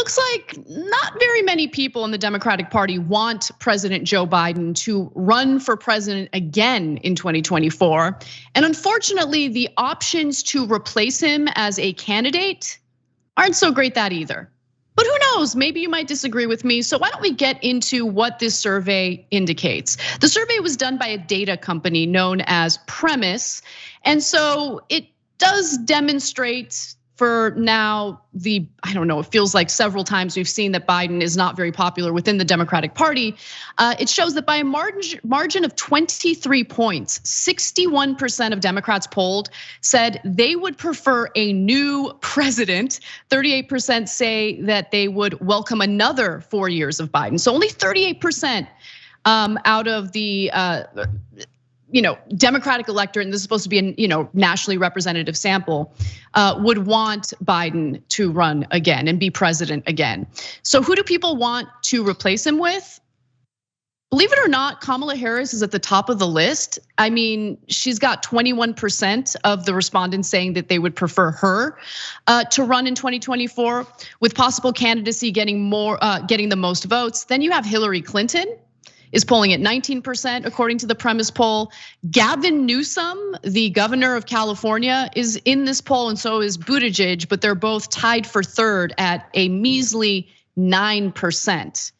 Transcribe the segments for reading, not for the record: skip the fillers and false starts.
looks like not very many people in the Democratic Party want President Joe Biden to run for president again in 2024. And unfortunately, the options to replace him as a candidate aren't so great that either. But who knows, maybe you might disagree with me. So why don't we get into what this survey indicates? The survey was done by a data company known as Premise. And so it does demonstrate for now I don't know, it feels like several times we've seen that Biden is not very popular within the Democratic Party. It shows that by a margin of 23 points, 61% of Democrats polled said they would prefer a new president. 38% say that they would welcome another 4 years of Biden. So only 38% out of the Democratic electorate, and this is supposed to be a nationally representative sample, would want Biden to run again and be president again. So who do people want to replace him with? Believe it or not, Kamala Harris is at the top of the list. I mean, she's got 21% of the respondents saying that they would prefer her to run in 2024, with possible candidacy getting the most votes. Then you have Hillary Clinton is polling at 19% according to the Premise poll. Gavin Newsom, the governor of California, is in this poll, and so is Buttigieg, but they're both tied for third at a measly 9%.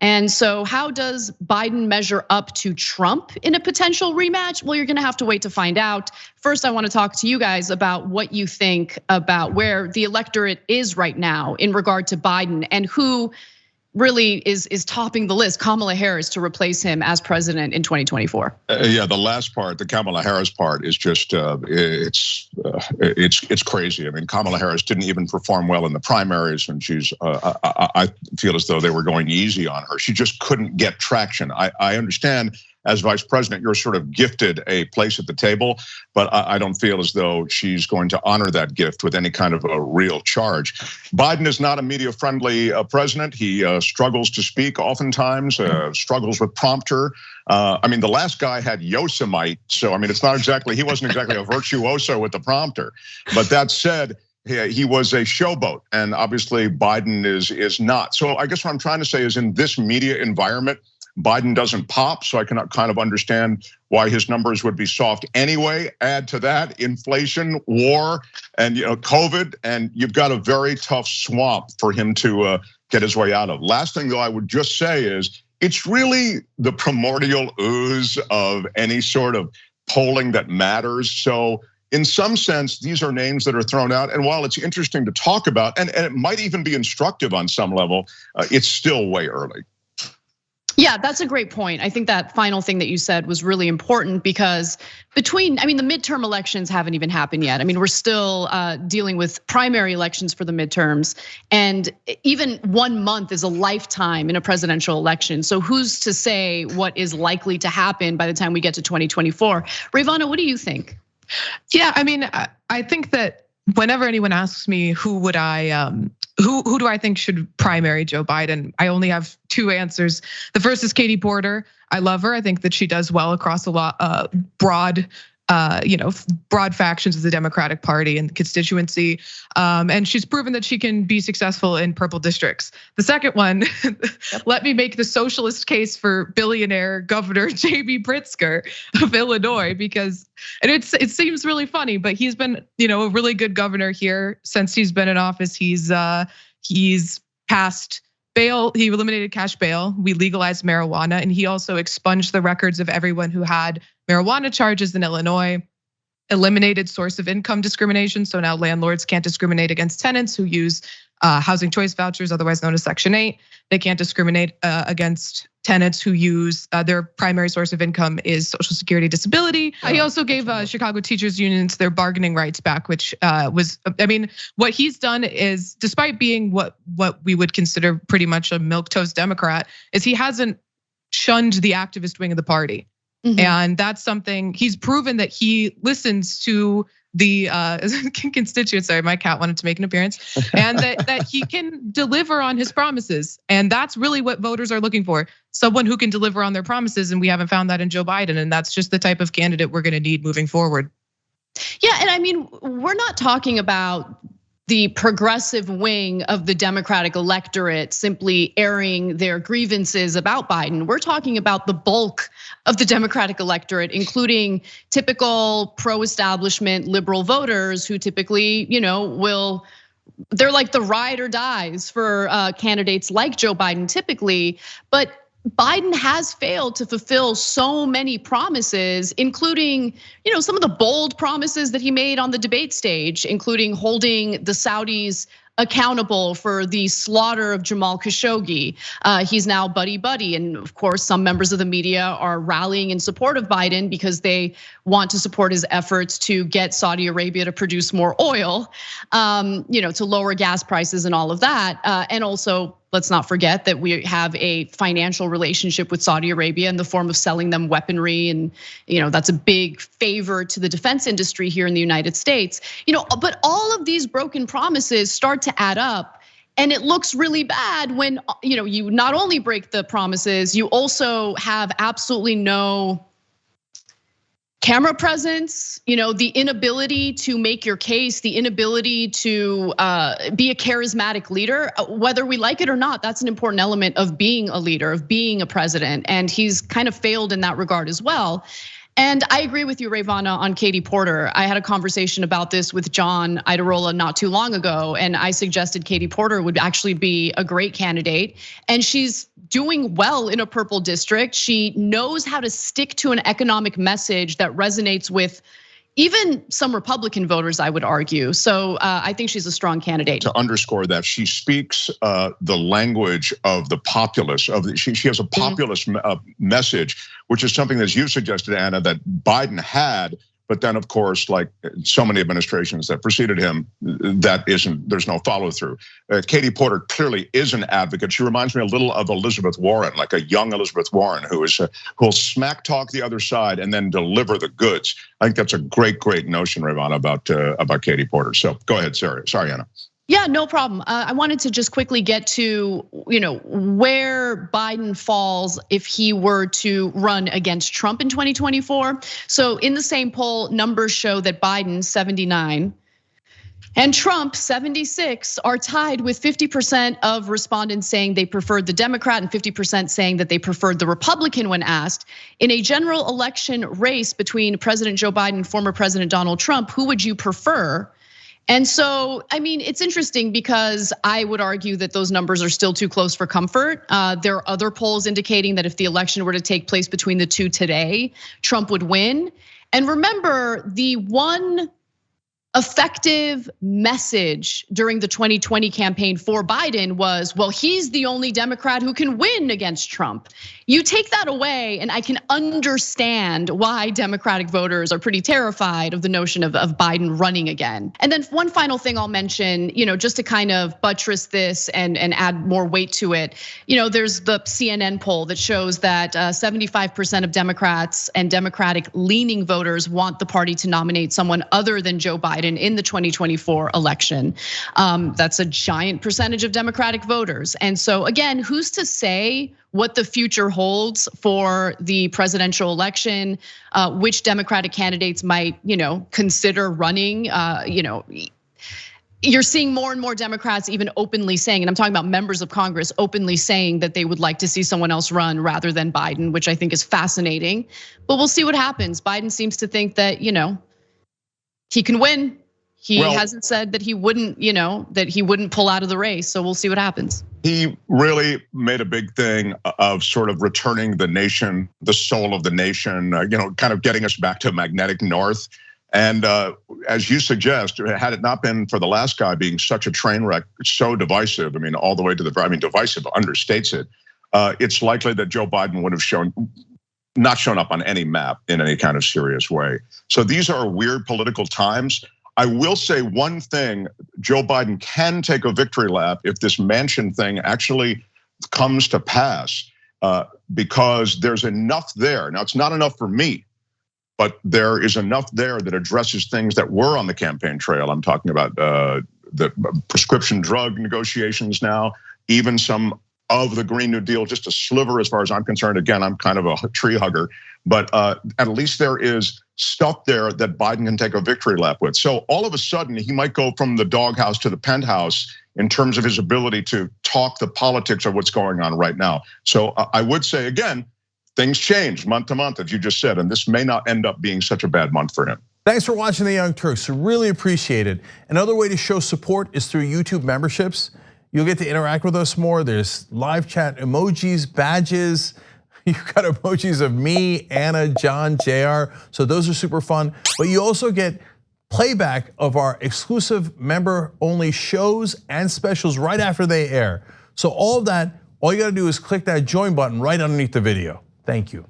And so how does Biden measure up to Trump in a potential rematch? Well, you're gonna have to wait to find out. First, I wanna talk to you guys about what you think about where the electorate is right now in regard to Biden and who really is topping the list, Kamala Harris, to replace him as president in 2024. Yeah, the last part, the Kamala Harris part, is just it's crazy. I mean, Kamala Harris didn't even perform well in the primaries, and I feel as though they were going easy on her. She just couldn't get traction. I understand, as vice president, you're sort of gifted a place at the table, but I don't feel as though she's going to honor that gift with any kind of a real charge. Biden is not a media-friendly president. He struggles to speak oftentimes, struggles with prompter. I mean, the last guy had Yosemite, so I mean, it's not exactly, he wasn't exactly a virtuoso with the prompter. But that said, he was a showboat, and obviously Biden is not. So I guess what I'm trying to say is, in this media environment, Biden doesn't pop, so I cannot kind of understand why his numbers would be soft anyway. Add to that inflation, war, and COVID, and you've got a very tough swamp for him to get his way out of. Last thing, though, I would just say is, it's really the primordial ooze of any sort of polling that matters. So in some sense, these are names that are thrown out. And while it's interesting to talk about, and it might even be instructive on some level, it's still way early. Yeah, that's a great point. I think that final thing that you said was really important because the midterm elections haven't even happened yet. I mean, we're still dealing with primary elections for the midterms, and even 1 month is a lifetime in a presidential election. So who's to say what is likely to happen by the time we get to 2024? Ravana, what do you think? Yeah, I mean, I think that whenever anyone asks me who do I think should primary Joe Biden, I only have two answers. The first is Katie Porter. I love her. I think that she does well across a lot broad factions of the Democratic Party and the constituency. And she's proven that she can be successful in purple districts. The second one, let me make the socialist case for billionaire Governor J.B. Pritzker of Illinois, because it seems really funny, but he's been a really good governor here since he's been in office. He's passed bail. He eliminated cash bail. We legalized marijuana, and he also expunged the records of everyone who had marijuana charges in Illinois, eliminated source of income discrimination. So now landlords can't discriminate against tenants who use housing choice vouchers, otherwise known as Section 8. They can't discriminate against tenants who use their primary source of income is Social Security disability. He also gave Chicago teachers unions their bargaining rights back, which was, I mean, what he's done is, despite being what we would consider pretty much a milquetoast Democrat, is he hasn't shunned the activist wing of the party. Mm-hmm. And that's something he's proven, that he listens to the constituents. Sorry, my cat wanted to make an appearance, and that he can deliver on his promises. And that's really what voters are looking for, someone who can deliver on their promises. And we haven't found that in Joe Biden. And that's just the type of candidate we're gonna need moving forward. Yeah, and I mean, we're not talking about the progressive wing of the Democratic electorate simply airing their grievances about Biden. We're talking about the bulk of the Democratic electorate, including typical pro-establishment liberal voters who typically, they're like the ride or dies for candidates like Joe Biden typically, but Biden has failed to fulfill so many promises, including, some of the bold promises that he made on the debate stage, including holding the Saudis accountable for the slaughter of Jamal Khashoggi. He's now buddy-buddy, and of course, some members of the media are rallying in support of Biden because they want to support his efforts to get Saudi Arabia to produce more oil, to lower gas prices and all of that, and also, let's not forget that we have a financial relationship with Saudi Arabia in the form of selling them weaponry. And that's a big favor to the defense industry here in the United States. But all of these broken promises start to add up. And it looks really bad when you not only break the promises, you also have absolutely no camera presence, the inability to make your case, the inability to be a charismatic leader, whether we like it or not, that's an important element of being a leader, of being a president. And he's kind of failed in that regard as well. And I agree with you, Ravana, on Katie Porter. I had a conversation about this with John Idarola not too long ago, and I suggested Katie Porter would actually be a great candidate. And she's doing well in a purple district. She knows how to stick to an economic message that resonates with even some Republican voters, I would argue. So I think she's a strong candidate. To underscore that, she speaks the language of the populace. She has a populist message, which is something that you suggested, Anna, that Biden had. But then, of course, like so many administrations that preceded him, there's no follow through. Katie Porter clearly is an advocate. She reminds me a little of Elizabeth Warren, like a young Elizabeth Warren who'll smack talk the other side and then deliver the goods. I think that's a great notion, Ravana, about Katie Porter. So go ahead, Sarah. Sorry, Anna. Yeah, no problem. I wanted to just quickly get to, where Biden falls if he were to run against Trump in 2024. So in the same poll, numbers show that Biden, 79, and Trump, 76, are tied with 50% of respondents saying they preferred the Democrat and 50% saying that they preferred the Republican when asked. In a general election race between President Joe Biden and former President Donald Trump, who would you prefer? And so, it's interesting because I would argue that those numbers are still too close for comfort. There are other polls indicating that if the election were to take place between the two today, Trump would win. And remember, the one effective message during the 2020 campaign for Biden was, well, he's the only Democrat who can win against Trump. You take that away, and I can understand why Democratic voters are pretty terrified of the notion of Biden running again. And then one final thing I'll mention, just to kind of buttress this and add more weight to it. There's the CNN poll that shows that 75% of Democrats and Democratic-leaning voters want the party to nominate someone other than Joe Biden in the 2024 election. That's a giant percentage of Democratic voters. And so again, who's to say what the future holds for the presidential election, which Democratic candidates might, consider running, You're seeing more and more Democrats even openly saying, and I'm talking about members of Congress openly saying that they would like to see someone else run rather than Biden, which I think is fascinating. But we'll see what happens. Biden seems to think that, he can win. He hasn't said that he wouldn't, that he wouldn't pull out of the race. So we'll see what happens. He really made a big thing of sort of returning the nation, the soul of the nation, kind of getting us back to magnetic north. And as you suggest, had it not been for the last guy being such a train wreck, so divisive, all the way to divisive understates it. It's likely that Joe Biden would have not shown up on any map in any kind of serious way. So these are weird political times. I will say one thing, Joe Biden can take a victory lap if this Manchin thing actually comes to pass, because there's enough there. Now, it's not enough for me, but there is enough there that addresses things that were on the campaign trail. I'm talking about the prescription drug negotiations now, even some of the Green New Deal, just a sliver as far as I'm concerned. Again, I'm kind of a tree hugger, but at least there is stuff there that Biden can take a victory lap with. So all of a sudden, he might go from the doghouse to the penthouse in terms of his ability to talk the politics of what's going on right now. So I would say, again, things change month to month, as you just said, and this may not end up being such a bad month for him. Thanks for watching The Young Turks. Really appreciate it. Another way to show support is through YouTube memberships. You'll get to interact with us more. There's live chat emojis, badges. You've got emojis of me, Anna, John, JR. So those are super fun. But you also get playback of our exclusive member-only shows and specials right after they air. So all of that, all you gotta do is click that join button right underneath the video. Thank you.